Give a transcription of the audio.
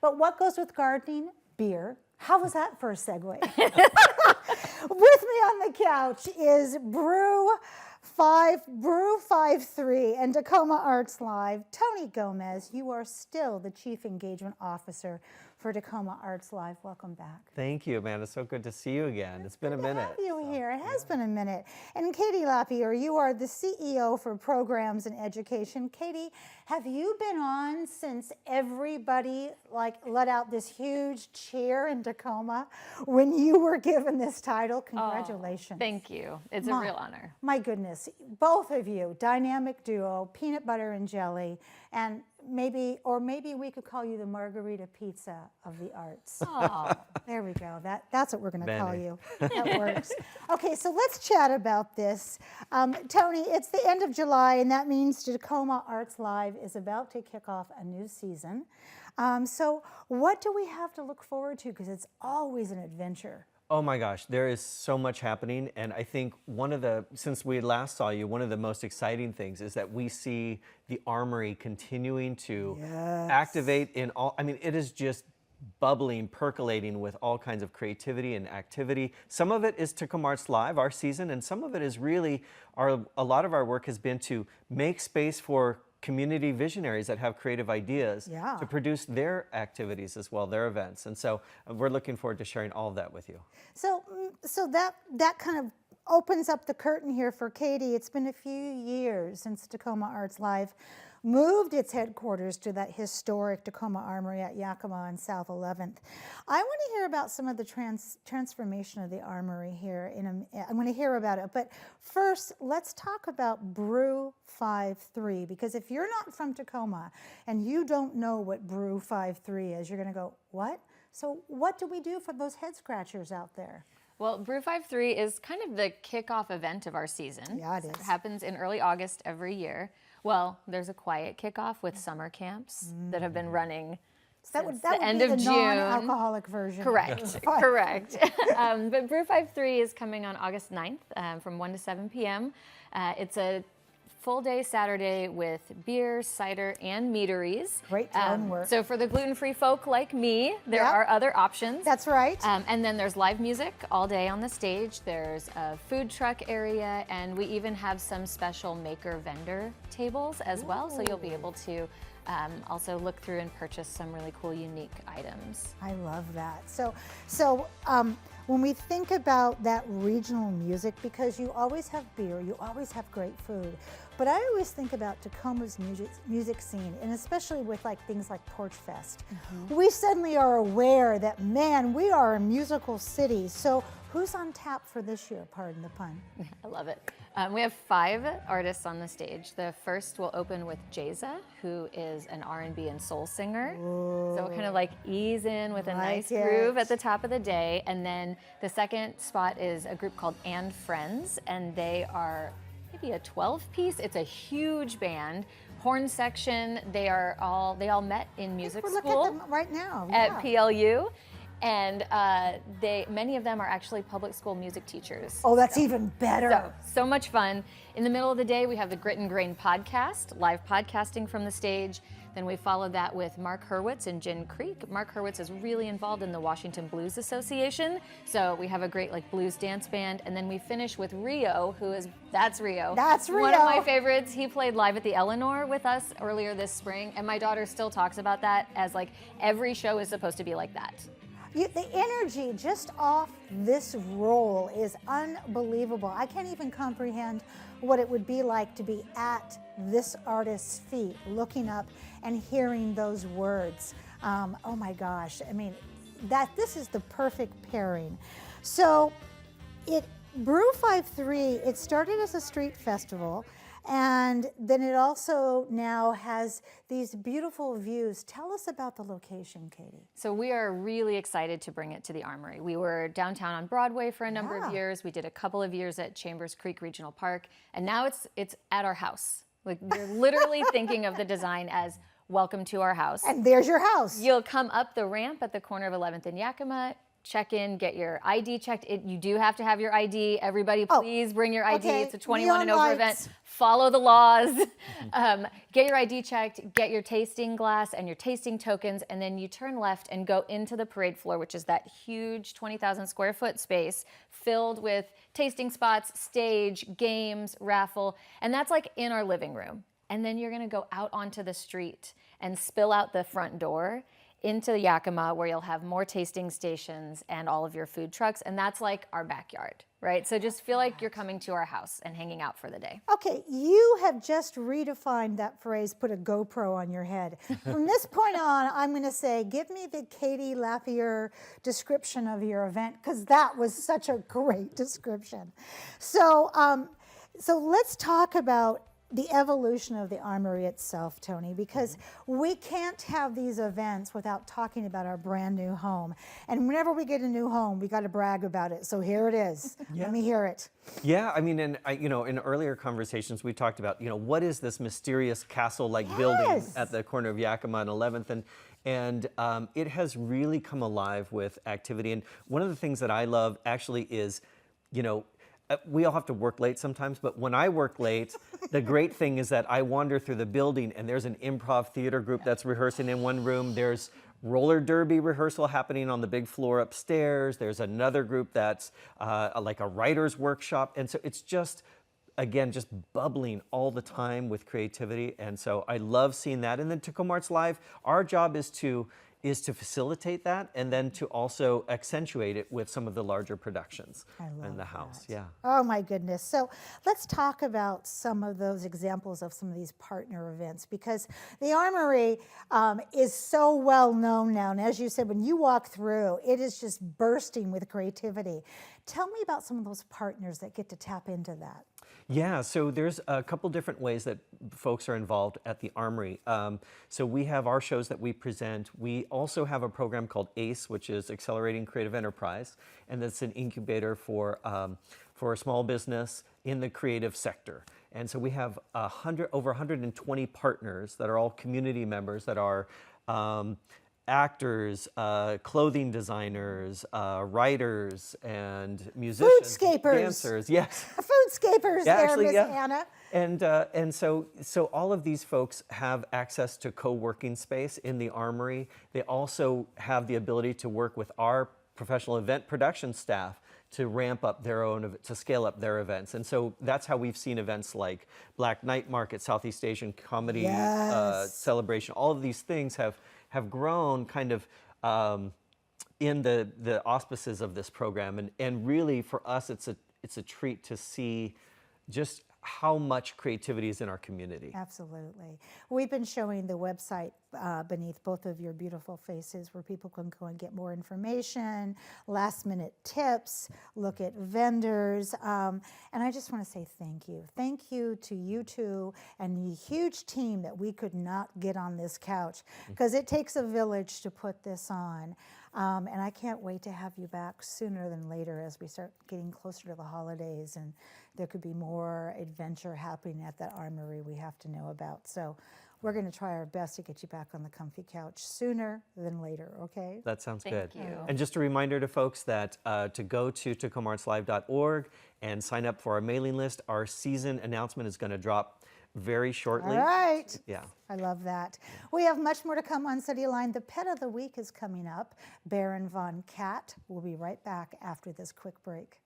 But what goes with gardening? Beer. How was that for a segue? With me on the couch is Brew 53 and Tacoma Arts Live. Tony Gomez, you are still the Chief Engagement Officer for Tacoma Arts Live. Welcome back. Thank you, Amanda. So good to see you again. It's been a minute. Good to have you here. It has been a minute. And Katie Lapierre, you are the CEO for Programs and Education. Katie, have you been on since everybody let out this huge cheer in Tacoma when you were given this title? Congratulations. Thank you. It's a real honor. My goodness, both of you, dynamic duo, peanut butter and jelly, and maybe we could call you the margarita pizza of the arts. Oh. There we go. That's what we're going to call you. That works. Okay, so let's chat about this. Tony, it's the end of July, and that means Tacoma Arts Live is about to kick off a new season. So what do we have to look forward to? Because it's always an adventure. Oh my gosh, there is so much happening, and I think since we last saw you, one of the most exciting things is that we see the Armory continuing to activate in all, it is just bubbling, percolating with all kinds of creativity and activity. Some of it is Tacoma Arts Live, our season, and some of it is really, a lot of our work has been to make space for community visionaries that have creative ideas to produce their activities as well, their events. And so we're looking forward to sharing all of that with you. So that kind of opens up the curtain here for Katie. It's been a few years since Tacoma Arts Live moved its headquarters to that historic Tacoma Armory at Yakima on South 11th. I want to hear about some of the transformation of the Armory here. I'm going to hear about it. But first, let's talk about Brew 53, because if you're not from Tacoma and you don't know what Brew 53 is, you're going to go, what? So what do we do for those head scratchers out there? Well, Brew 53 is kind of the kickoff event of our season. Yeah, it is. It happens in early August every year. Well, there's a quiet kickoff with summer camps that have been running since the end of June. Non-alcoholic version. Correct, correct. But Brew 53 is coming on August 9th from 1 to 7 p.m. It's a full day Saturday with beer, cider, and meaderies. Great tone work. So for the gluten-free folk like me, there are other options. That's right. And then there's live music all day on the stage. There's a food truck area, and we even have some special maker vendor tables as well. So you'll be able to also look through and purchase some really cool, unique items. I love that. So when we think about that regional music, because you always have beer, you always have great food, but I always think about Tacoma's music scene, and especially with things like Porch Fest. We suddenly are aware that, man, we are a musical city. So who's on tap for this year, pardon the pun? I love it. We have 5 artists on the stage. The first will open with Jayza, who is an R&B and soul singer. Ooh. So kind of ease in with a nice groove at the top of the day. And then the second spot is a group called And Friends, and they are maybe a 12-piece. It's a huge band. Horn section. They all met in music school. Look at them right now. At PLU. And many of them are actually public school music teachers. Oh, that's even better. So much fun. In the middle of the day, we have the Grit and Grain podcast, live podcasting from the stage. Then we follow that with Mark Hurwitz and Gin Creek. Mark Hurwitz is really involved in the Washington Blues Association. So we have a great blues dance band. And then we finish with Rio, that's Rio. That's Rio. One of my favorites. He played live at the Eleanor with us earlier this spring. And my daughter still talks about that as every show is supposed to be like that. The energy just off this roll is unbelievable. I can't even comprehend what it would be like to be at this artist's feet, looking up and hearing those words. Oh my gosh, this is the perfect pairing. So Brew 53, it started as a street festival, and then it also now has these beautiful views. Tell us about the location, Katie. So we are really excited to bring it to the Armory. We were downtown on Broadway for a number of years. We did a couple of years at Chambers Creek Regional Park, and now it's at our house. We're literally thinking of the design as welcome to our house. And there's your house. You'll come up the ramp at the corner of 11th and Yakima, check in, get your ID checked. You do have to have your ID. Everybody, please bring your ID. okay. It's a 21 and Neon over lights. event. Follow the laws. Get your ID checked, get your tasting glass and your tasting tokens, and then you turn left and go into the parade floor, which is that huge 20,000 square foot space filled with tasting spots, stage, games, raffle, and that's like in our living room. And then you're gonna go out onto the street and spill out the front door into Yakima, where you'll have more tasting stations and all of your food trucks, and that's like our backyard, right? So just feel like you're coming to our house and hanging out for the day. Okay, you have just redefined that phrase, put a GoPro on your head. From this point on, I'm going to say, give me the Katie Lapierre description of your event, because that was such a great description. So, so let's talk about the evolution of the Armory itself, Tony, because we can't have these events without talking about our brand new home. And whenever we get a new home, we got to brag about it. So here it is. Let me hear it. Yeah, I mean, and in earlier conversations, we talked about, what is this mysterious castle-like building at the corner of Yakima and 11th, and it has really come alive with activity. And one of the things that I love actually is, we all have to work late sometimes, but when I work late, the great thing is that I wander through the building and there's an improv theater group that's rehearsing in one room. There's roller derby rehearsal happening on the big floor upstairs. There's another group that's like a writer's workshop. And so it's just, again, just bubbling all the time with creativity. And so I love seeing that. And then Tacoma Arts Live, our job is to facilitate that and then to also accentuate it with some of the larger productions in the house. That. Yeah. Oh my goodness. So let's talk about some of those examples of some of these partner events, because the Armory is so well known now. And as you said, when you walk through, it is just bursting with creativity. Tell me about some of those partners that get to tap into that. Yeah, so there's a couple different ways that folks are involved at the Armory. So we have our shows that we present. We also have a program called ACE, which is Accelerating Creative Enterprise, and that's an incubator for a small business in the creative sector. And so we have over 120 partners that are all community members that are actors, clothing designers, writers, and musicians, Foodscapers. dancers. Yes. Foodscapers there, Miss Anna. And so all of these folks have access to co-working space in the Armory. They also have the ability to work with our professional event production staff to ramp up to scale up their events. And so that's how we've seen events like Black Night Market, Southeast Asian Comedy Celebration. All of these things have grown kind of in the auspices of this program. And really for us, it's a treat to see just how much creativity is in our community. Absolutely. We've been showing the website beneath both of your beautiful faces where people can go and get more information, last minute tips, look at vendors. And I just want to say thank you. Thank you to you two and the huge team that we could not get on this couch, because it takes a village to put this on. And I can't wait to have you back sooner than later as we start getting closer to the holidays, and there could be more adventure happening at that Armory we have to know about. So we're going to try our best to get you back on the comfy couch sooner than later, okay? That sounds good. Thank you. And just a reminder to folks that to go to tacomaartslive.org and sign up for our mailing list. Our season announcement is going to drop very shortly. All right. Yeah. I love that. We have much more to come on Cityline. The Pet of the Week is coming up. Baron von Cat. We'll be right back after this quick break.